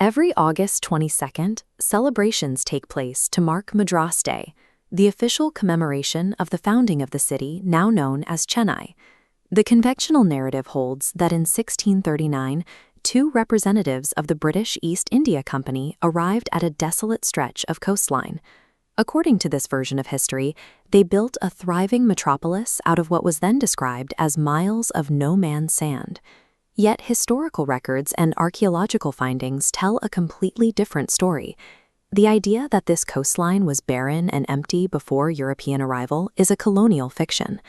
Every August 22nd, celebrations take place to mark Madras Day, the official commemoration of the founding of the city now known as Chennai. The conventional narrative holds that in 1639, two representatives of the British East India Company arrived at a desolate stretch of coastline. According to this version of history, they built a thriving metropolis out of what was then described as miles of no-man's sand. Yet historical records and archaeological findings tell a completely different story. The idea that this coastline was barren and empty before European arrival is a colonial fiction.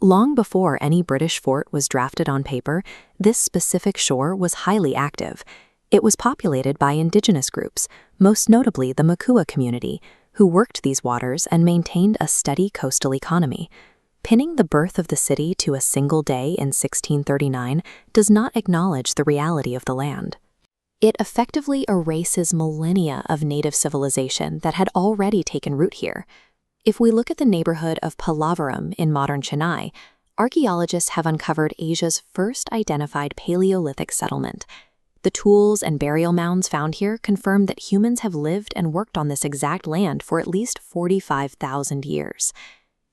Long before any British fort was drafted on paper, this specific shore was highly active. It was populated by indigenous groups, most notably the Makua community, who worked these waters and maintained a steady coastal economy. Pinning the birth of the city to a single day in 1639 does not acknowledge the reality of the land. It effectively erases millennia of native civilization that had already taken root here. If we look at the neighborhood of Pallavaram in modern Chennai, archaeologists have uncovered Asia's first identified Paleolithic settlement. The tools and burial mounds found here confirm that humans have lived and worked on this exact land for at least 45,000 years.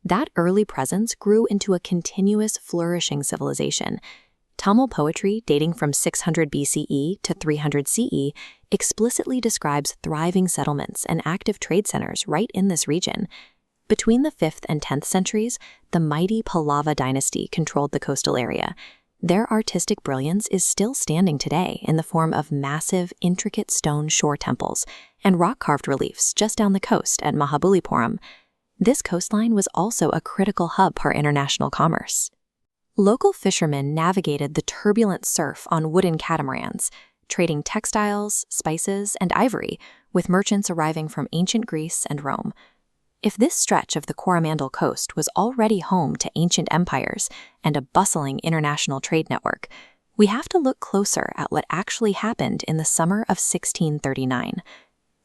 That early presence grew into a continuous, flourishing civilization. Tamil poetry, dating from 600 BCE to 300 CE, explicitly describes thriving settlements and active trade centers right in this region. Between the 5th and 10th centuries, the mighty Pallava dynasty controlled the coastal area. Their artistic brilliance is still standing today in the form of massive, intricate stone shore temples and rock-carved reliefs just down the coast at Mahabalipuram. This coastline was also a critical hub for international commerce. Local fishermen navigated the turbulent surf on wooden catamarans, trading textiles, spices, and ivory, with merchants arriving from ancient Greece and Rome. If this stretch of the Coromandel coast was already home to ancient empires and a bustling international trade network, we have to look closer at what actually happened in the summer of 1639.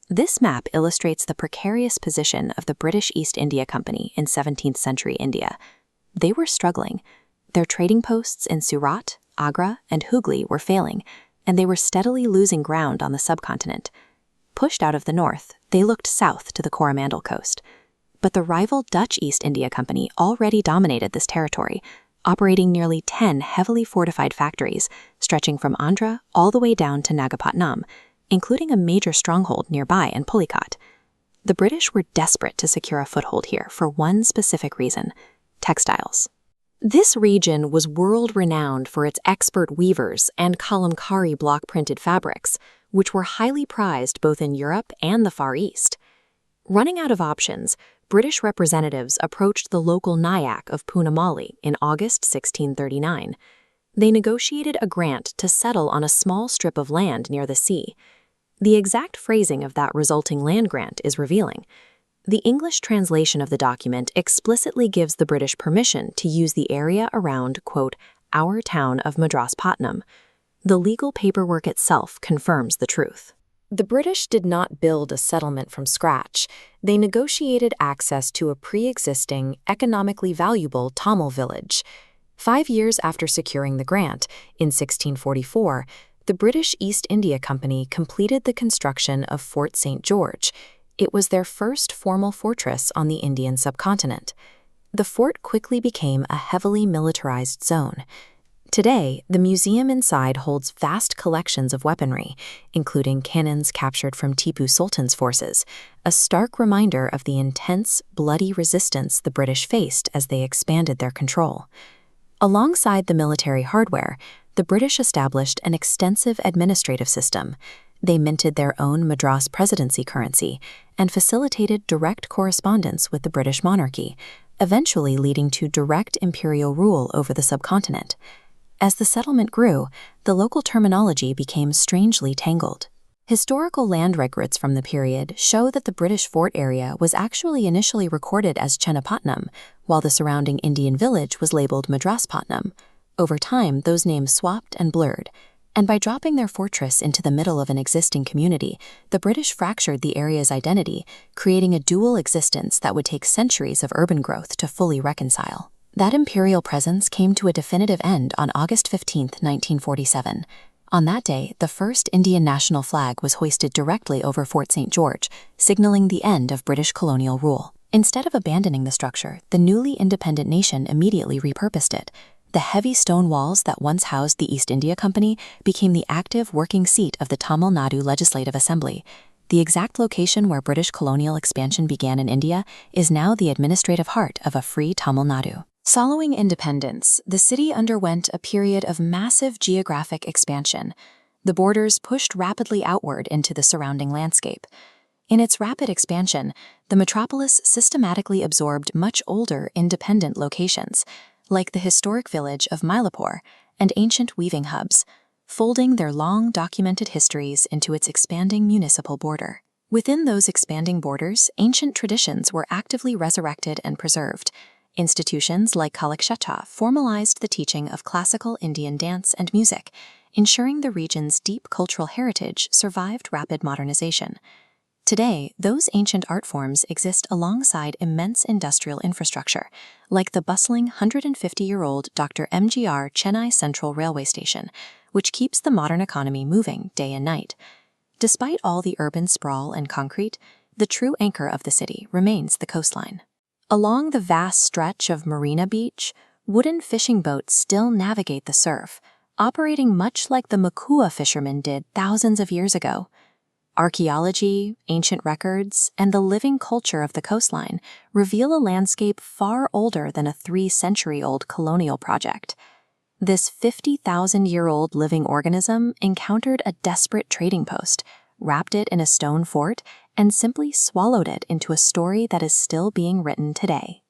This map illustrates the precarious position of the British East India Company in 17th century India. They were struggling. Their trading posts in Surat, Agra, and Hooghly were failing, and they were steadily losing ground on the subcontinent. Pushed out of the north, they looked south to the Coromandel coast. But the rival Dutch East India Company already dominated this territory, operating nearly 10 heavily fortified factories stretching from Andhra all the way down to Nagapattinam, including a major stronghold nearby in Pulicat. The British were desperate to secure a foothold here for one specific reason: textiles. This region was world-renowned for its expert weavers and kalamkari block-printed fabrics, which were highly prized both in Europe and the Far East. Running out of options, British representatives approached the local Nayak of Poonamali in August 1639. They negotiated a grant to settle on a small strip of land near the sea. The exact phrasing of that resulting land grant is revealing. The English translation of the document explicitly gives the British permission to use the area around, quote, our town of Madraspatnam. The legal paperwork itself confirms the truth. The British did not build a settlement from scratch. They negotiated access to a pre-existing, economically valuable Tamil village. 5 years after securing the grant, in 1644, the British East India Company completed the construction of Fort St. George. It was their first formal fortress on the Indian subcontinent. The fort quickly became a heavily militarized zone. Today, the museum inside holds vast collections of weaponry, including cannons captured from Tipu Sultan's forces, a stark reminder of the intense, bloody resistance the British faced as they expanded their control. Alongside the military hardware, the British established an extensive administrative system. They minted their own Madras presidency currency and facilitated direct correspondence with the British monarchy, eventually leading to direct imperial rule over the subcontinent. As the settlement grew, the local terminology became strangely tangled. Historical land records from the period show that the British fort area was actually initially recorded as Chennapatnam, while the surrounding Indian village was labeled Madraspatnam. Over time, those names swapped and blurred, and by dropping their fortress into the middle of an existing community, the British fractured the area's identity, creating a dual existence that would take centuries of urban growth to fully reconcile. That imperial presence came to a definitive end on August 15, 1947. On that day, the first Indian national flag was hoisted directly over Fort St. George, signaling the end of British colonial rule. Instead of abandoning the structure, the newly independent nation immediately repurposed it. The heavy stone walls that once housed the East India Company became the active working seat of the Tamil Nadu Legislative Assembly. The exact location where British colonial expansion began in India is now the administrative heart of a free Tamil Nadu. Following independence, the city underwent a period of massive geographic expansion. The borders pushed rapidly outward into the surrounding landscape. In its rapid expansion, the metropolis systematically absorbed much older, independent locations, like the historic village of Mylapore and ancient weaving hubs, folding their long documented histories into its expanding municipal border. Within those expanding borders, ancient traditions were actively resurrected and preserved. Institutions like Kalakshetra formalized the teaching of classical Indian dance and music, ensuring the region's deep cultural heritage survived rapid modernization. Today, those ancient art forms exist alongside immense industrial infrastructure, like the bustling 150-year-old Dr. MGR Chennai Central Railway Station, which keeps the modern economy moving day and night. Despite all the urban sprawl and concrete, the true anchor of the city remains the coastline. Along the vast stretch of Marina Beach, wooden fishing boats still navigate the surf, operating much like the Makua fishermen did thousands of years ago. Archaeology, ancient records, and the living culture of the coastline reveal a landscape far older than a 3-century-old colonial project. This 50,000-year-old living organism encountered a desperate trading post, wrapped it in a stone fort, and simply swallowed it into a story that is still being written today.